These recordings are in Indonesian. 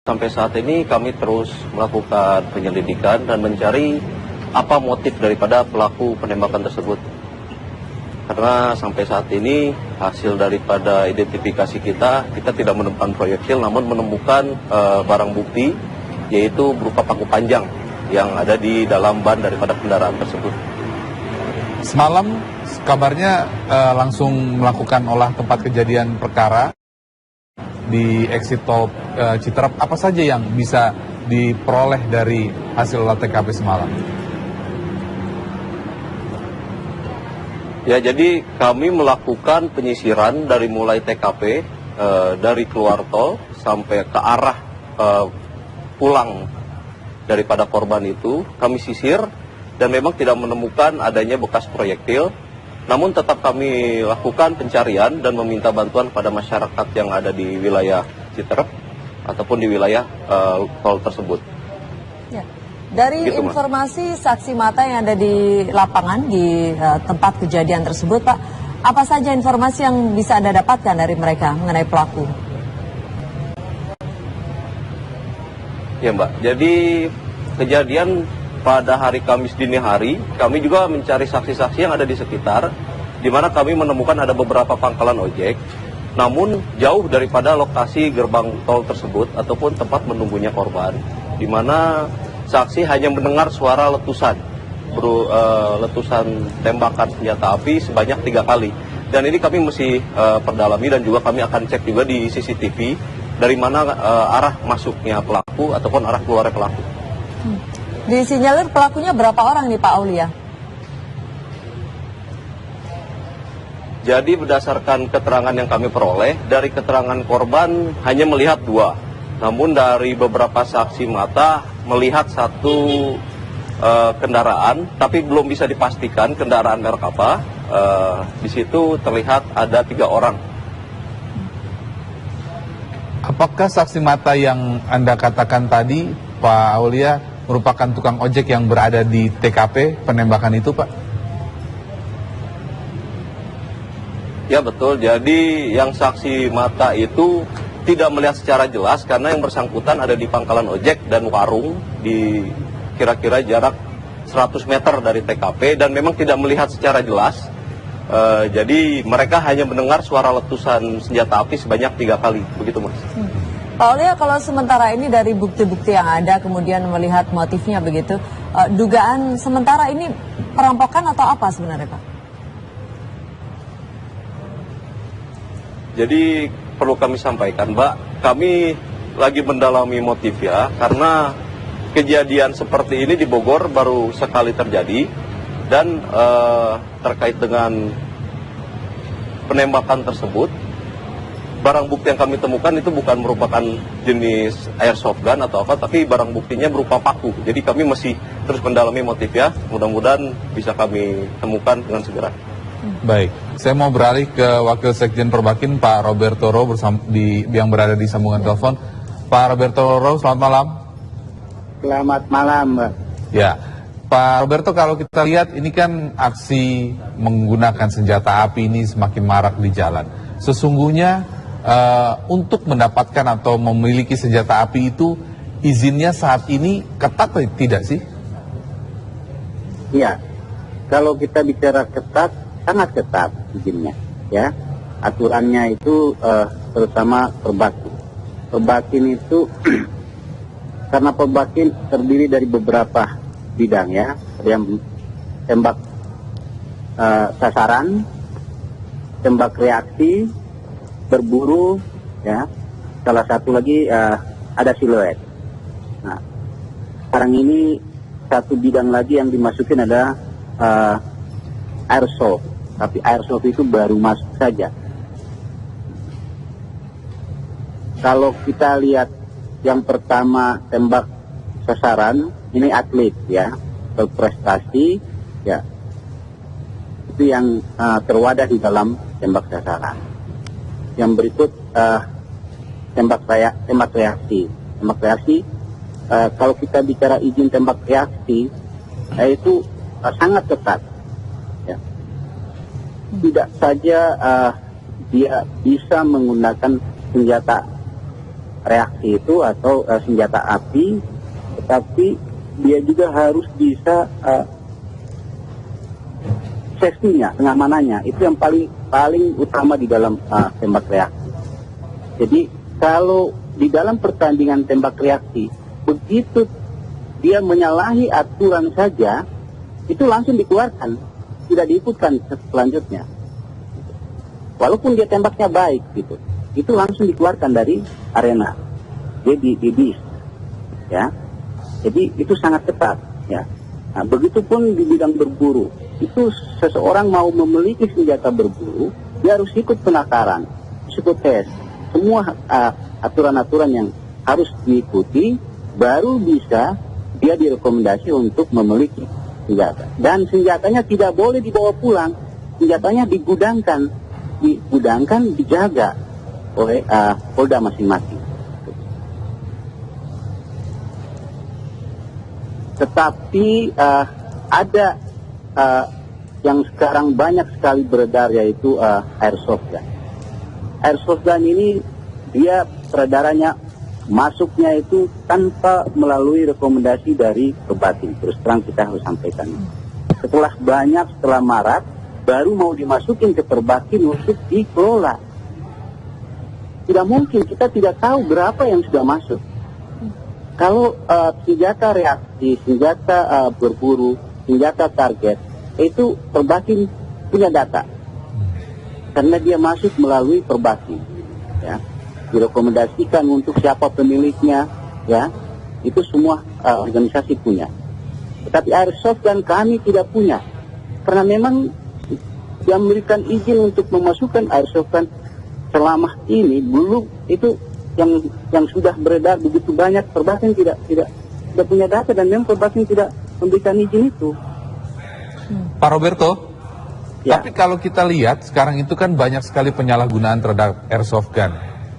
Sampai saat ini kami terus melakukan penyelidikan dan mencari apa motif daripada pelaku penembakan tersebut. Karena sampai saat ini hasil daripada identifikasi kita tidak menemukan proyektil, namun menemukan barang bukti, yaitu berupa paku panjang yang ada di dalam ban daripada kendaraan tersebut. Semalam kabarnya langsung melakukan olah tempat kejadian perkara di exit tol Citerep. Apa saja yang bisa diperoleh dari hasil olah TKP semalam? Ya, jadi kami melakukan penyisiran dari mulai TKP, dari keluar tol sampai ke arah pulang daripada korban itu. Kami sisir dan memang tidak menemukan adanya bekas proyektil. Namun tetap kami lakukan pencarian dan meminta bantuan pada masyarakat yang ada di wilayah Citerep ataupun di wilayah tol tersebut. Ya. Dari informasi saksi mata yang ada di lapangan di tempat kejadian tersebut, Pak, apa saja informasi yang bisa Anda dapatkan dari mereka mengenai pelaku? Ya, Mbak, jadi kejadian pada hari Kamis dini hari, kami juga mencari saksi-saksi yang ada di sekitar, di mana kami menemukan ada beberapa pangkalan ojek, namun jauh daripada lokasi gerbang tol tersebut ataupun tempat menunggunya korban, di mana saksi hanya mendengar suara letusan, letusan tembakan senjata api sebanyak 3 kali. Dan ini kami mesti perdalami dan juga kami akan cek juga di CCTV dari mana arah masuknya pelaku ataupun arah keluarnya pelaku. Disinyalir pelakunya berapa orang nih Pak Aulia? Jadi berdasarkan keterangan yang kami peroleh, dari keterangan korban hanya melihat 2. Namun dari beberapa saksi mata melihat satu kendaraan, tapi belum bisa dipastikan kendaraan merek apa. Di situ terlihat ada 3 orang. Apakah saksi mata yang Anda katakan tadi, Pak Aulia, merupakan tukang ojek yang berada di TKP penembakan itu, Pak? Ya, betul. Jadi yang saksi mata itu tidak melihat secara jelas karena yang bersangkutan ada di pangkalan ojek dan warung di kira-kira jarak 100 meter dari TKP dan memang tidak melihat secara jelas. Jadi mereka hanya mendengar suara letusan senjata api sebanyak 3 kali. Begitu, Mas. Pak Aulia, kalau sementara ini dari bukti-bukti yang ada, kemudian melihat motifnya begitu, dugaan sementara ini perampokan atau apa sebenarnya, Pak? Jadi perlu kami sampaikan, Mbak, kami lagi mendalami motif ya, karena kejadian seperti ini di Bogor baru sekali terjadi, dan terkait dengan penembakan tersebut, barang bukti yang kami temukan itu bukan merupakan jenis airsoft gun atau apa, tapi barang buktinya berupa paku. Jadi kami masih terus mendalami motif ya, mudah-mudahan bisa kami temukan dengan segera. Baik, saya mau beralih ke Wakil Sekjen Perbakin, Pak Roberto Roh, yang berada di sambungan telepon. Pak Roberto Roh, selamat malam. Selamat malam, Mbak. Ya, Pak Roberto, kalau kita lihat ini kan aksi menggunakan senjata api ini semakin marak di jalan. Sesungguhnya untuk mendapatkan atau memiliki senjata api itu izinnya saat ini ketat atau tidak sih? Iya, kalau kita bicara ketat, sangat ketat izinnya, ya. Aturannya itu terutama Perbakin. Perbakin itu karena Perbakin terdiri dari beberapa bidang ya, ada yang tembak sasaran, tembak reaksi, berburu, ya. Salah satu lagi ada siluet. Nah, sekarang ini satu bidang lagi yang dimasukin ada airsoft, tapi airsoft itu baru masuk saja. Kalau kita lihat yang pertama tembak sasaran, ini atlet ya, berprestasi, ya. Itu yang terwadah di dalam tembak sasaran. Yang berikut tembak reaksi. Tembak reaksi, kalau kita bicara izin tembak reaksi, itu sangat ketat. Ya. Tidak saja dia bisa menggunakan senjata reaksi itu atau senjata api, tetapi dia juga harus bisa safety-nya, pengamanannya. Itu yang paling utama di dalam tembak reaksi. Jadi kalau di dalam pertandingan tembak reaksi, begitu dia menyalahi aturan saja, itu langsung dikeluarkan, tidak diikutkan selanjutnya. Walaupun dia tembaknya baik gitu, itu langsung dikeluarkan dari arena. Dia di ya. Jadi itu sangat ketat, ya. Nah, begitupun di bidang berburu, itu seseorang mau memiliki senjata berburu, dia harus ikut penakaran, ikut tes, semua aturan-aturan yang harus diikuti, baru bisa dia direkomendasi untuk memiliki senjata. Dan senjatanya tidak boleh dibawa pulang, senjatanya digudangkan, dijaga oleh Polda masing-masing. Tetapi ada yang sekarang banyak sekali beredar, yaitu airsoft gun. Airsoft gun ini dia peredarannya masuknya itu tanpa melalui rekomendasi dari Perbakin. Terus terang kita harus sampaikan. Setelah marak, baru mau dimasukin ke Perbakin untuk dikelola. Tidak mungkin, kita tidak tahu berapa yang sudah masuk. Kalau senjata reaksi, senjata berburu, senjata target, itu Perbakin punya data. Karena dia masuk melalui Perbakin. Ya. Direkomendasikan untuk siapa pemiliknya, ya. Itu semua organisasi punya. Tetapi airsoft dan kami tidak punya. Karena memang yang memberikan izin untuk memasukkan airsoft kan selama ini belum, itu yang sudah beredar begitu banyak, Perbakin tidak punya data, dan memang Perbakin tidak memberikan izin itu. Pak Roberto, Ya. tapi kalau kita lihat sekarang itu kan banyak sekali penyalahgunaan terhadap airsoft gun.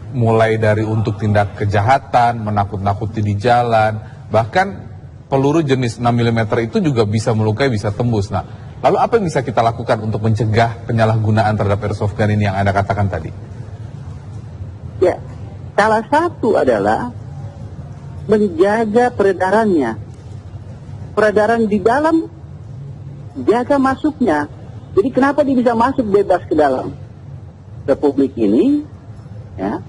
Mulai dari untuk tindak kejahatan, menakut-nakuti di jalan, bahkan peluru jenis 6 mm itu juga bisa melukai, bisa tembus. Nah, lalu apa yang bisa kita lakukan untuk mencegah penyalahgunaan terhadap airsoft gun ini yang Anda katakan tadi? Ya, salah satu adalah menjaga peredarannya. Peredaran di dalam, jaga masuknya. Jadi kenapa dia bisa masuk bebas ke dalam Republik ini? Ya,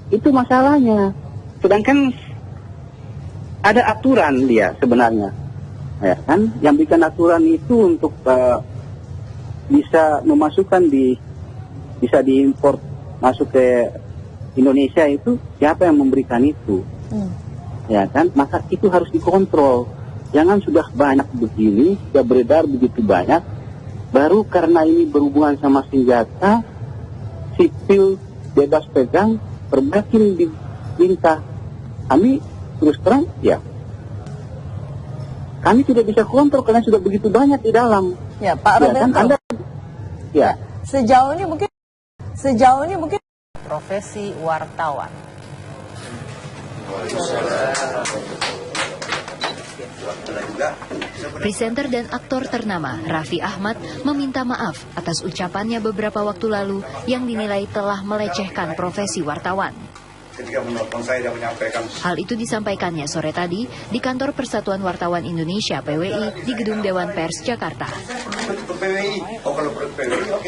itu masalahnya. Sedangkan ada aturan dia sebenarnya, ya kan? Yang bikin aturan itu untuk bisa memasukkan bisa diimpor masuk ke Indonesia, itu siapa yang memberikan itu? Ya kan? Maka itu harus dikontrol. Jangan sudah banyak begini, sudah beredar begitu banyak, baru karena ini berhubungan sama senjata, sipil bebas pegang, Perbakin diminta. Kami terus terang, ya, kami tidak bisa kontrol karena sudah begitu banyak di dalam. Ya, Pak Roberto. Kan, Anda, ya. Sejauh ini mungkin profesi wartawan. Presenter dan aktor ternama Raffi Ahmad meminta maaf atas ucapannya beberapa waktu lalu yang dinilai telah melecehkan profesi wartawan. Ketika menelpon saya dan menyampaikan. Hal itu disampaikannya sore tadi di kantor Persatuan Wartawan Indonesia (PWI) di Gedung Dewan Pers Jakarta.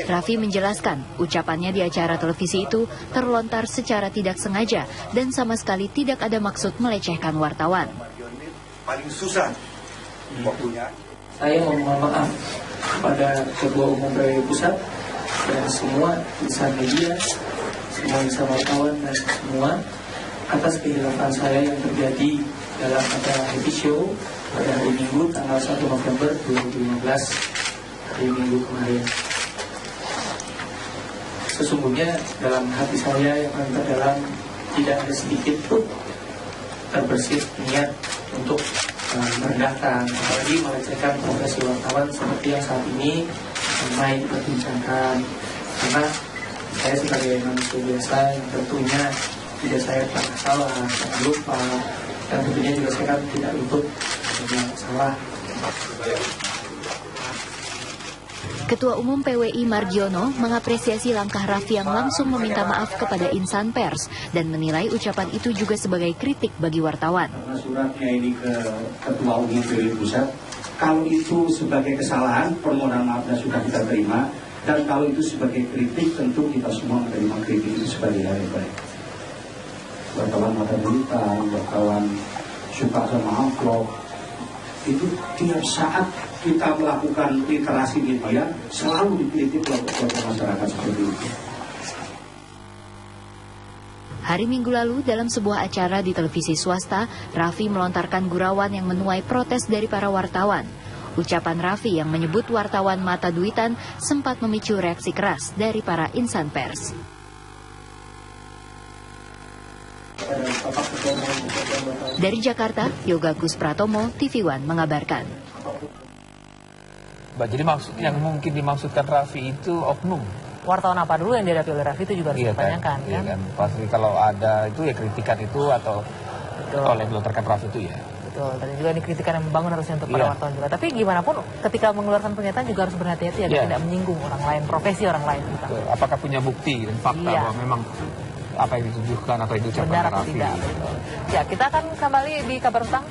Raffi menjelaskan ucapannya di acara televisi itu terlontar secara tidak sengaja dan sama sekali tidak ada maksud melecehkan wartawan. Paling susah waktunya. Saya memohon maaf kepada Ketua Umum PWI Pusat dan semua insan media, semua insan wartawan dan semua atas kehilafan saya yang terjadi dalam acara Happy Show pada hari Minggu tanggal 1 November 2015, hari Minggu kemarin. Sesungguhnya dalam hati saya yang paling terdalam tidak ada sedikit pun terbersit niat untuk merendahkan, apalagi melecehkan profesi wartawan seperti yang saat ini ramai diperbincangkan. Karena saya sebagai manusia biasa yang tentunya tidak saya pernah salah, saya lupa, dan tentunya juga saya kan tidak luput dari salah. Ketua Umum PWI Mardiono mengapresiasi langkah Raffi yang langsung meminta maaf kepada insan pers dan menilai ucapan itu juga sebagai kritik bagi wartawan. Karena suratnya ini ke Ketua Umum PWI Pusat, kalau itu sebagai kesalahan, permohonan maafnya sudah kita terima, dan kalau itu sebagai kritik, tentu kita semua menerima kritik itu sebagai hal yang baik. Wartawan mata duitan, wartawan suka sama amplop, itu tiap saat kita melakukan literasi media selalu dikritik oleh masyarakat seperti itu. Hari Minggu lalu dalam sebuah acara di televisi swasta, Raffi melontarkan gurauan yang menuai protes dari para wartawan. Ucapan Raffi yang menyebut wartawan mata duitan sempat memicu reaksi keras dari para insan pers. Dari Jakarta, Yoga Gus Pratomo, TV One mengabarkan. Jadi yang mungkin dimaksudkan Raffi itu oknum. Wartawan apa dulu yang dihadapi oleh Raffi itu juga harus ditanyakan, Iya kan? Pasti kalau ada itu ya kritikan itu atau oleh melontarkan Raffi itu ya. Betul, dan juga ini kritikan yang membangun harusnya untuk para wartawan juga. Tapi gimana pun ketika mengeluarkan pernyataan juga harus berhati-hati agar tidak menyinggung orang lain, profesi orang lain. Betul. Apakah punya bukti dan fakta bahwa memang apa yang ditujukan atau yang diucapkan benar atau Raffi. tidak. Betul. Ya, kita akan kembali di Kabar Petang.